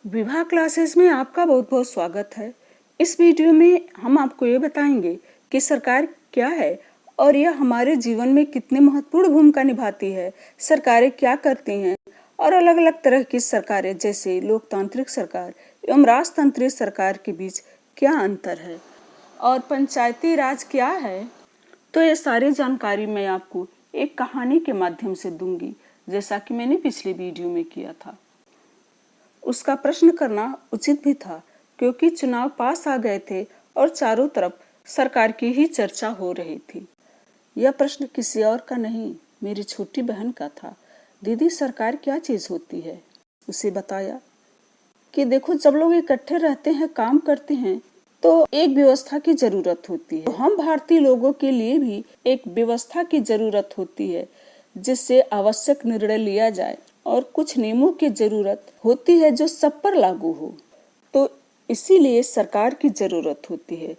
विवाह क्लासेस में आपका बहुत बहुत स्वागत है। इस वीडियो में हम आपको ये बताएंगे कि सरकार क्या है और यह हमारे जीवन में कितनी महत्वपूर्ण भूमिका निभाती है, सरकारें क्या करती हैं और अलग अलग तरह की सरकारें जैसे लोकतांत्रिक सरकार एवं राजतंत्रीय सरकार के बीच क्या अंतर है और पंचायती राज क्या है। तो ये सारी जानकारी मैं आपको एक कहानी के माध्यम से दूंगी, जैसा कि मैंने पिछली वीडियो में किया था। उसका प्रश्न करना उचित भी था क्योंकि चुनाव पास आ गए थे और चारों तरफ सरकार की ही चर्चा हो रही थी। यह प्रश्न किसी और का नहीं, मेरी छोटी बहन का था। दीदी, सरकार क्या चीज होती है? उसे बताया कि देखो, जब लोग इकट्ठे रहते हैं, काम करते हैं, तो एक व्यवस्था की जरूरत होती है। हम भारतीय लोगों के लिए भी एक व्यवस्था की जरूरत होती है जिससे आवश्यक निर्णय लिया जाए और कुछ नियमों की जरूरत होती है जो सब पर लागू हो। तो इसीलिए सरकार की जरूरत होती है,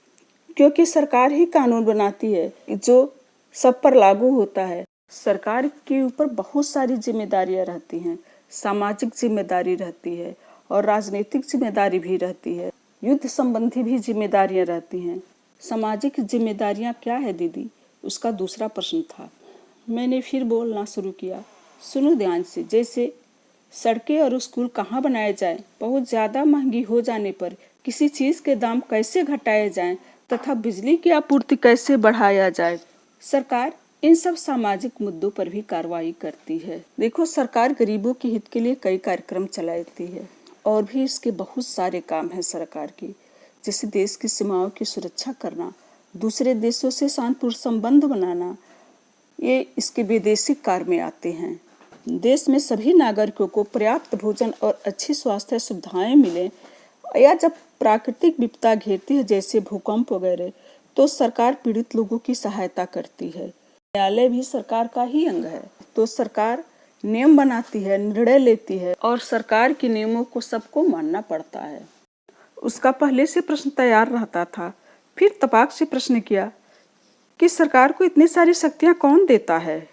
क्योंकि सरकार ही कानून बनाती है जो सब पर लागू होता है। सरकार के ऊपर बहुत सारी जिम्मेदारियां रहती हैं, सामाजिक जिम्मेदारी रहती है और राजनीतिक जिम्मेदारी भी रहती है, युद्ध संबंधी भी जिम्मेदारियां रहती हैं। सामाजिक जिम्मेदारियां क्या है दीदी? उसका दूसरा प्रश्न था। मैंने फिर बोलना शुरू किया, सुनो ध्यान से। जैसे सड़कें और स्कूल कहाँ बनाए जाएं, बहुत ज्यादा महंगी हो जाने पर किसी चीज के दाम कैसे घटाए जाएं तथा बिजली की आपूर्ति कैसे बढ़ाया जाए। सरकार इन सब सामाजिक मुद्दों पर भी कार्रवाई करती है। देखो, सरकार गरीबों के हित के लिए कई कार्यक्रम चलाती है और भी इसके बहुत सारे काम है सरकार की, जैसे देश की सीमाओं की सुरक्षा करना, दूसरे देशों से शांतिपूर्ण संबंध बनाना, ये इसके विदेशिक कार्य में आते हैं। देश में सभी नागरिकों को पर्याप्त भोजन और अच्छी स्वास्थ्य सुविधाएं मिले, या जब प्राकृतिक विपदा घेरती है जैसे भूकंप वगैरह, तो सरकार पीड़ित लोगों की सहायता करती है। न्यायालय भी सरकार का ही अंग है। तो सरकार नियम बनाती है, निर्णय लेती है और सरकार के नियमों को सबको मानना पड़ता है। उसका पहले से प्रश्न तैयार रहता था। फिर तपाक से प्रश्न किया कि सरकार को इतनी सारी शक्तियां कौन देता है?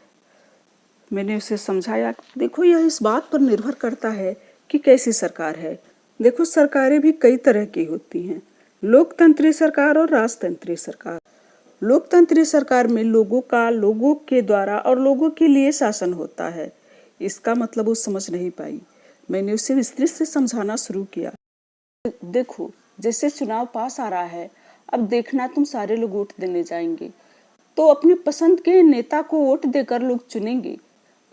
मैंने उसे समझाया, देखो, यह इस बात पर निर्भर करता है कि कैसी सरकार है। देखो, सरकारें भी कई तरह की होती हैं, लोकतंत्रीय सरकार और राजतंत्रीय सरकार। लोकतंत्रीय सरकार में लोगों का लोगों के द्वारा और लोगों के लिए शासन होता है। इसका मतलब वो समझ नहीं पाई। मैंने उसे विस्तृत से समझाना शुरू किया। देखो, जैसे चुनाव पास आ रहा है, अब देखना, तुम सारे लोग वोट देने जाएंगे तो अपनी पसंद के नेता को वोट देकर लोग चुनेंगे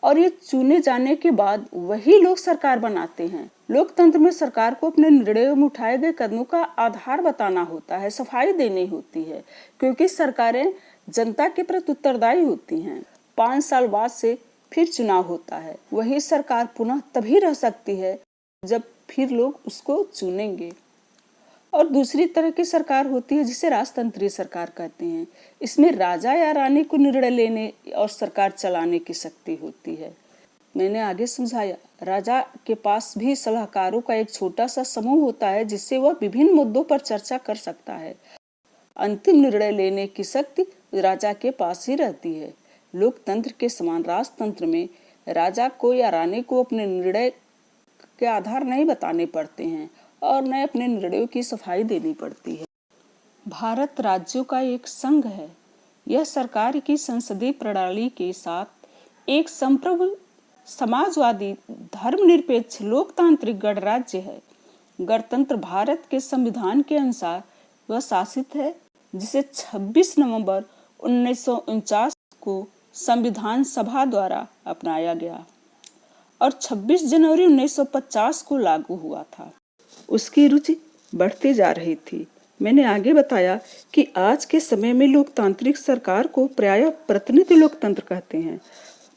और ये चुने जाने के बाद वही लोग सरकार बनाते हैं। लोकतंत्र में सरकार को अपने निर्णयों में उठाए गए कदमों का आधार बताना होता है, सफाई देनी होती है, क्योंकि सरकारें जनता के प्रति उत्तरदायी होती हैं। 5 साल बाद से फिर चुनाव होता है। वही सरकार पुनः तभी रह सकती है जब फिर लोग उसको चुनेंगे। और दूसरी तरह की सरकार होती है जिसे राजतंत्रीय सरकार कहते हैं। इसमें राजा या रानी को निर्णय लेने और सरकार चलाने की शक्ति होती है। मैंने आगे समझाया, राजा के पास भी सलाहकारों का एक छोटा सा समूह होता है जिससे वह विभिन्न मुद्दों पर चर्चा कर सकता है। अंतिम निर्णय लेने की शक्ति राजा के पास ही रहती है। लोकतंत्र के समान राजतंत्र में राजा को या रानी को अपने निर्णय के आधार नहीं बताने पड़ते हैं और न अपने निर्णयों की सफाई देनी पड़ती है। भारत राज्यों का एक संघ है। यह सरकार की संसदीय प्रणाली के साथ एक संप्रभु समाजवादी धर्मनिरपेक्ष लोकतांत्रिक गणराज्य है। गणतंत्र भारत के संविधान के अनुसार वह शासित है, जिसे 26 नवंबर 1949 को संविधान सभा द्वारा अपनाया गया और 26 जनवरी 1950 को लागू हुआ था। उसकी रुचि बढ़ती जा रही थी। मैंने आगे बताया कि आज के समय में लोकतांत्रिक सरकार को प्रायः प्रतिनिधि लोकतंत्र कहते हैं।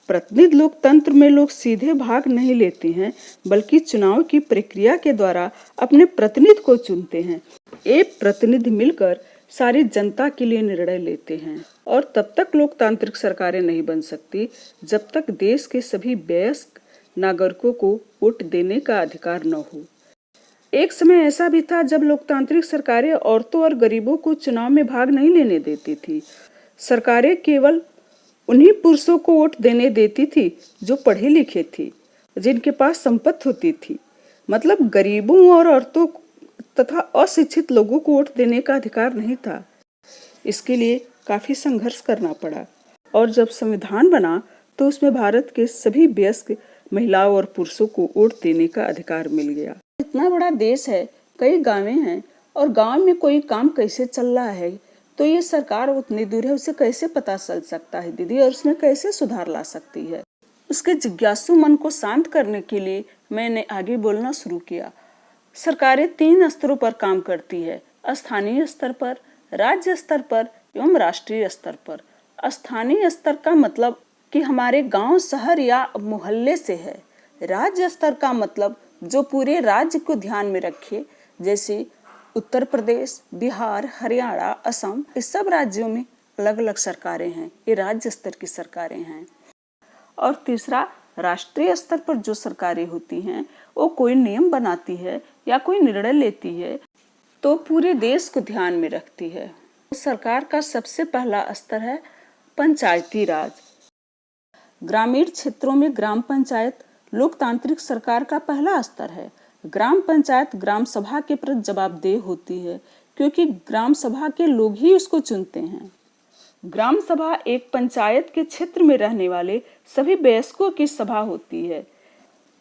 प्रतिनिधि लोकतंत्र में लोग सीधे भाग नहीं लेते हैं, बल्कि चुनाव की प्रक्रिया के द्वारा अपने प्रतिनिधि को चुनते हैं। एक प्रतिनिधि मिलकर सारी जनता के लिए निर्णय लेते हैं और तब तक लोकतांत्रिक सरकारें नहीं बन सकती जब तक देश के सभी वयस्क नागरिकों को वोट देने का अधिकार न हो। एक समय ऐसा भी था जब लोकतांत्रिक सरकारें औरतों और गरीबों को चुनाव में भाग नहीं लेने देती थी। सरकारें केवल उन्हीं पुरुषों को वोट देने देती थी जो पढ़े लिखे थे, जिनके पास संपत्ति होती थी। मतलब गरीबों और औरतों तथा अशिक्षित लोगों को वोट देने का अधिकार नहीं था। इसके लिए काफी संघर्ष करना पड़ा और जब संविधान बना तो उसमें भारत के सभी वयस्क महिलाओं और पुरुषों को वोट देने का अधिकार मिल गया। इतना बड़ा देश है, कई गांवें हैं और गांव में कोई काम कैसे चल रहा है तो ये सरकार उतनी दूर है, उसे कैसे पता चल सकता है दीदी, और उसमें कैसे सुधार ला सकती है। उसके जिज्ञासु मन को शांत करने के लिए मैंने आगे बोलना शुरू किया। सरकारें 3 स्तरों पर काम करती है, स्थानीय स्तर पर, राज्य स्तर पर एवं राष्ट्रीय स्तर पर। स्थानीय स्तर का मतलब कि हमारे गांव, शहर या मोहल्ले से है। राज्य स्तर का मतलब जो पूरे राज्य को ध्यान में रखे, जैसे उत्तर प्रदेश, बिहार, हरियाणा, असम, इस सब राज्यों में अलग अलग सरकारें हैं, ये राज्य स्तर की सरकारें हैं। और तीसरा, राष्ट्रीय स्तर पर जो सरकारें होती हैं वो कोई नियम बनाती है या कोई निर्णय लेती है तो पूरे देश को ध्यान में रखती है। सरकार का सबसे पहला स्तर है पंचायती राज। ग्रामीण क्षेत्रों में ग्राम पंचायत लोकतांत्रिक सरकार का पहला स्तर है। ग्राम पंचायत ग्राम सभा के प्रति जवाबदेह होती है क्योंकि ग्राम सभा के लोग ही उसको चुनते हैं। ग्राम सभा एक पंचायत के क्षेत्र में रहने वाले सभी वयस्कों की सभा होती है।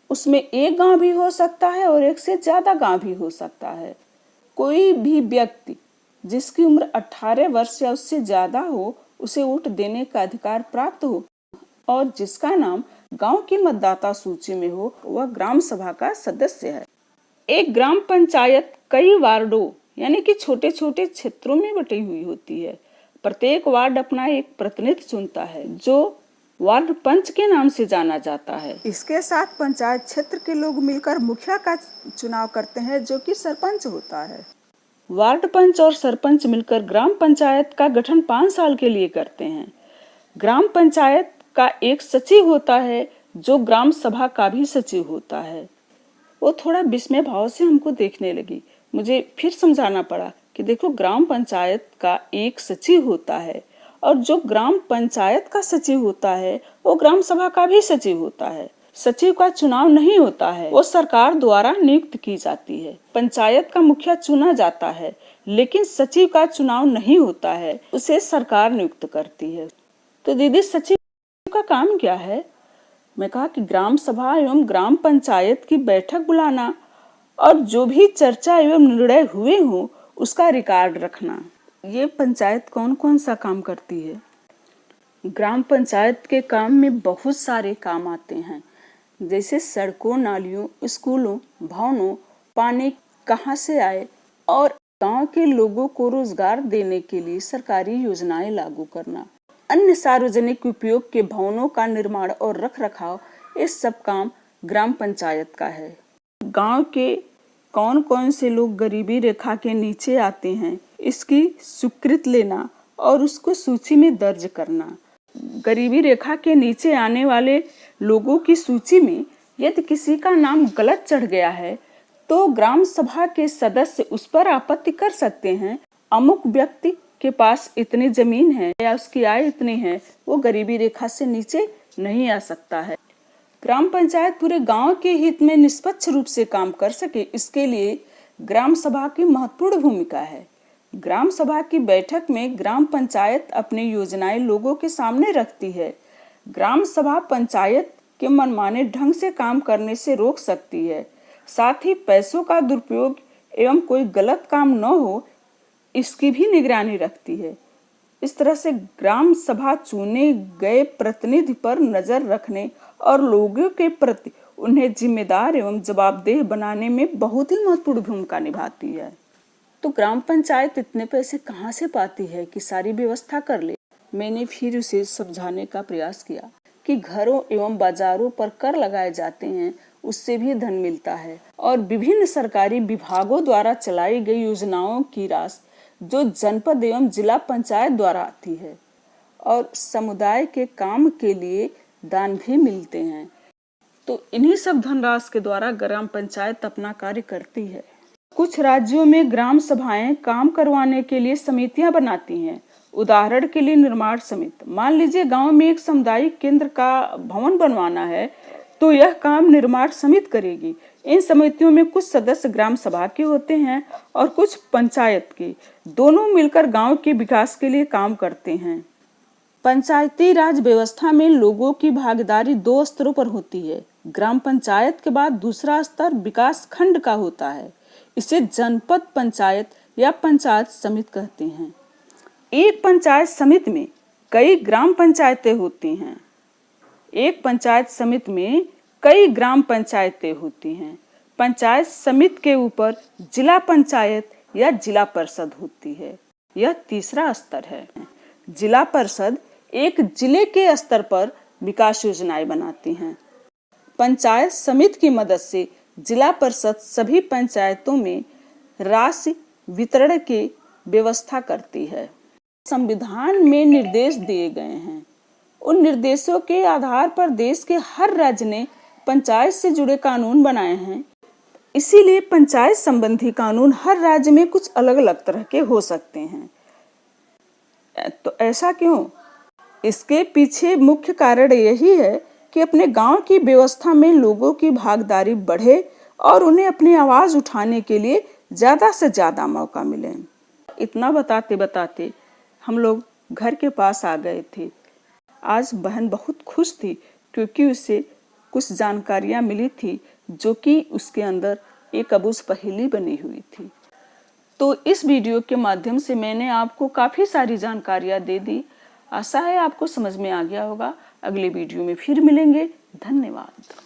उसमें एक गांव भी हो सकता है और एक से ज्यादा गांव भी हो सकता है। कोई भी व्यक्ति जिसकी उम्र 18 वर्ष या उससे ज्यादा हो उसे वोट देने का अधिकार प्राप्त हो और जिसका नाम गांव की मतदाता सूची में हो वह ग्राम सभा का सदस्य है। एक ग्राम पंचायत कई वार्डों यानी कि छोटे छोटे क्षेत्रों में बटी हुई होती है। प्रत्येक वार्ड अपना एक प्रतिनिधि चुनता है जो वार्ड पंच के नाम से जाना जाता है। इसके साथ पंचायत क्षेत्र के लोग मिलकर मुखिया का चुनाव करते हैं जो कि सरपंच होता है। वार्ड पंच और सरपंच मिलकर ग्राम पंचायत का गठन 5 साल के लिए करते हैं। ग्राम पंचायत का एक सचिव होता है जो ग्राम सभा का भी सचिव होता है। वो थोड़ा विस्मय भाव से हमको देखने लगी। मुझे फिर समझाना पड़ा कि देखो, ग्राम पंचायत का एक सचिव होता है और जो ग्राम पंचायत का सचिव होता है वो ग्राम सभा का भी सचिव होता है। सचिव का चुनाव नहीं होता है, वो सरकार द्वारा नियुक्त की जाती है। पंचायत का मुखिया चुना जाता है लेकिन सचिव का चुनाव नहीं होता है, उसे सरकार नियुक्त करती है। तो दीदी, सचिव का काम क्या है? मैं कहा कि ग्राम सभा एवं ग्राम पंचायत की बैठक बुलाना और जो भी चर्चा एवं निर्णय हुए हों उसका रिकॉर्ड रखना। ये पंचायत कौन कौन सा काम करती है? ग्राम पंचायत के काम में बहुत सारे काम आते हैं, जैसे सड़कों, नालियों, स्कूलों, भवनों, पानी कहाँ से आए और गांव के लोगों को रोजगार देने के लिए सरकारी योजनाएं लागू करना, अन्य सार्वजनिक उपयोग के भवनों का निर्माण और रखरखाव, ये सब काम ग्राम पंचायत का है। गांव के कौन कौन से लोग गरीबी रेखा के नीचे आते हैं इसकी स्वीकृति लेना और उसको सूची में दर्ज करना। गरीबी रेखा के नीचे आने वाले लोगों की सूची में यदि किसी का नाम गलत चढ़ गया है तो ग्राम सभा के सदस्य उस पर आपत्ति कर सकते हैं। अमुक व्यक्ति के पास इतनी जमीन है या उसकी आय इतनी है, वो गरीबी रेखा से नीचे नहीं आ सकता है। ग्राम पंचायत पूरे गांव के हित में निष्पक्ष रूप से काम कर सके, इसके लिए ग्राम सभा की महत्वपूर्ण भूमिका है। ग्राम सभा की बैठक में ग्राम पंचायत अपनी योजनाएं लोगों के सामने रखती है। ग्राम सभा पंचायत के मनमाने ढंग से काम करने से रोक सकती है, साथ ही पैसों का दुरुपयोग एवं कोई गलत काम न हो इसकी भी निगरानी रखती है। इस तरह से ग्राम सभा चुने गए प्रतिनिधि पर नजर रखने और लोगों के प्रति उन्हें जिम्मेदार एवं जवाबदेह बनाने में बहुत ही महत्वपूर्ण भूमिका निभाती है। तो ग्राम पंचायत इतने पैसे कहाँ से पाती है कि सारी व्यवस्था कर ले? मैंने फिर उसे समझाने का प्रयास किया कि घरों एवं बाजारों पर कर लगाए जाते हैं, उससे भी धन मिलता है और विभिन्न सरकारी विभागों द्वारा चलाई गई योजनाओं की राशि जो जनपद एवं जिला पंचायत द्वारा आती है और समुदाय के काम के लिए दान भी मिलते हैं। तो इन्हीं सब धनराशि के द्वारा ग्राम पंचायत अपना कार्य करती है। कुछ राज्यों में ग्राम सभाएं काम करवाने के लिए समितियां बनाती हैं। उदाहरण के लिए निर्माण समिति। मान लीजिए गांव में एक सामुदायिक केंद्र का भवन बनवाना है तो यह काम निर्माण समिति करेगी। इन समितियों में कुछ सदस्य ग्राम सभा के होते हैं और कुछ पंचायत के। दोनों मिलकर गांव के विकास के लिए काम करते हैं। पंचायती राज व्यवस्था में लोगों की भागीदारी 2 स्तरों पर होती है। ग्राम पंचायत के बाद दूसरा स्तर विकास खंड का होता है। इसे जनपद पंचायत या पंचायत समिति कहते हैं। एक पंचायत समिति में कई ग्राम पंचायतें होती हैं। एक पंचायत समिति में कई ग्राम पंचायतें होती हैं। पंचायत समिति के ऊपर जिला पंचायत या जिला परिषद होती है। यह तीसरा स्तर है। जिला परिषद एक जिले के स्तर पर विकास योजनाएं बनाती हैं। पंचायत समिति की मदद से जिला परिषद सभी पंचायतों में राशि वितरण की व्यवस्था करती है। संविधान में निर्देश दिए गए हैं। उन निर्देशों के आधार पर देश के हर राज्य ने पंचायत से जुड़े कानून बनाए हैं। इसीलिए पंचायत संबंधी कानून हर राज्य में कुछ अलग अलग तरह के हो सकते हैं। तो ऐसा क्यों? इसके पीछे मुख्य कारण यही है कि अपने गांव की व्यवस्था में लोगों की भागीदारी बढ़े और उन्हें अपनी आवाज उठाने के लिए ज्यादा से ज्यादा मौका मिले। इतना बताते बताते हम लोग घर के पास आ गए थे। आज बहन बहुत खुश थी क्योंकि उसे कुछ जानकारियां मिली थी जो कि उसके अंदर एक अबूझ पहेली बनी हुई थी। तो इस वीडियो के माध्यम से मैंने आपको काफी सारी जानकारियां दे दी। आशा है आपको समझ में आ गया होगा। अगले वीडियो में फिर मिलेंगे। धन्यवाद।